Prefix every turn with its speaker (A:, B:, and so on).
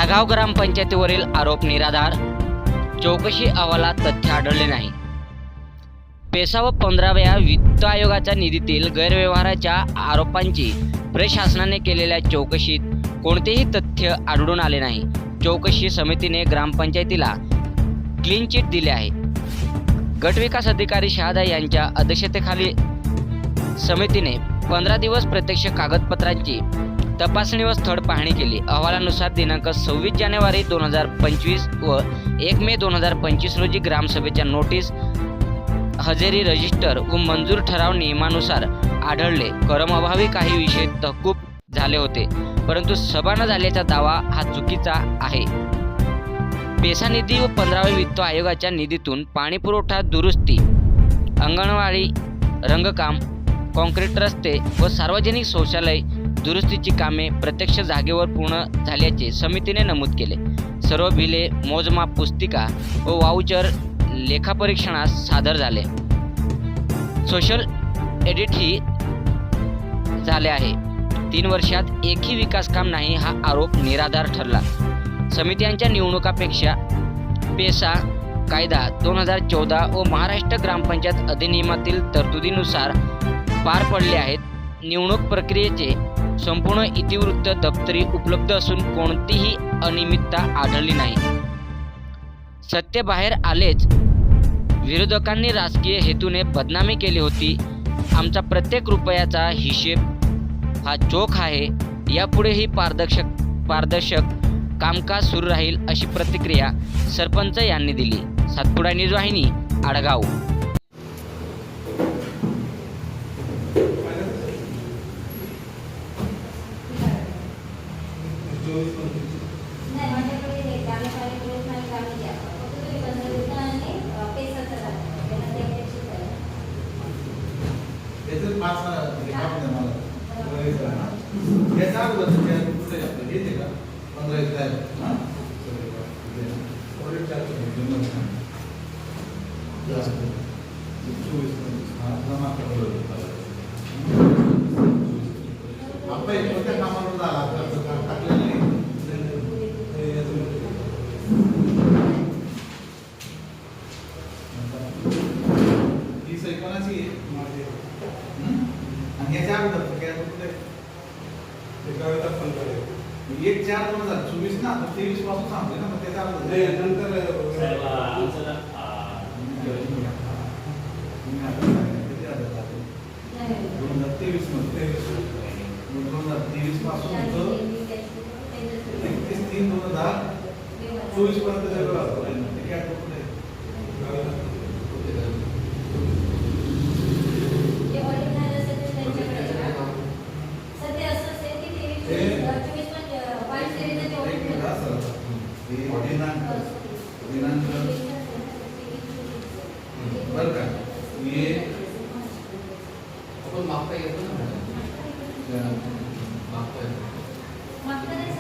A: आडगाव ग्रामपंचायतीवरील आरोप निराधार, चौकशी अहवालात तथ्य आढळले नाही। पेसा व 15व्या वित्त आयोगाच्या निधीतील गैरव्यवहाराच्या आरोपांची प्रशासनाने केलेल्या चौकशीत कोणतेही तथ्य आढळून आले नाही। चौकशी समितीने ग्रामपंचायतीला क्लीन चिट दिले आहे। गटविकास अधिकारी शहादा यांच्या अध्यक्षतेखाली समितीने 15 दिवस प्रत्यक्ष कागदपत्रांची तपासणी व स्थळ पाहणी केली। अहवालानुसार दिनांक 26 जानेवारी 2025 व 1 मे 2025 रोजी ग्रामसभेच्या नोटीस, हजेरी रजिस्टर व मंजूर ठराव नियमानुसार आढळले। करमाअभावी काही विषय तहकूब झाले होते, परंतु सभा न झाल्याचा दावा हा चुकीचा आहे। पेसा निधी व 15व्या वित्त आयोगाच्या निधीतून पाणीपुरवठा दुरुस्ती, अंगणवाडी रंगकाम, काँक्रीट रस्ते व सार्वजनिक शौचालय दुरुस्तीची कामे प्रत्यक्ष जागेवर पूर्ण झाल्याचे समितीने नमूद केले। सर्व बिले, मोजमाप पुस्तिका व वाउचर लेखापरीक्षणास सादर झाले। सोशल ऑडिटही झाले आहे। 3 वर्षात एकही विकास काम नाही हा आरोप निराधार ठरला। समित्यांच्या निवडणुकापेक्षा पेसा कायदा 2014 व महाराष्ट्र ग्रामपंचायत अधिनियमातील तरतुदीनुसार पार पडले आहेत। निवडणूक प्रक्रियेचे संपूर्ण इतिवृत्त दप्तरी उपलब्ध असून कोणतीही अनियमितता आढळली नाही। सत्य बाहेर आलेच। विरोधकांनी राजकीय हेतूने बदनामी केली होती। आमचा प्रत्येक रुपयाचा हिशेब हा चोख आहे। यापुढेही पारदर्शक कामकाज सुरू राहील, अशी प्रतिक्रिया सरपंच यांनी दिली। सातपुडा न्यूज वाहिनी, आडगाव।
B: एक 4/2024 ना, 23 पासून सांगतोय ना, मग त्याच्या नंतर पासून 31/3/2024 पर्यंत बरं का, हे आपण मागता येतो ना, मागता येतो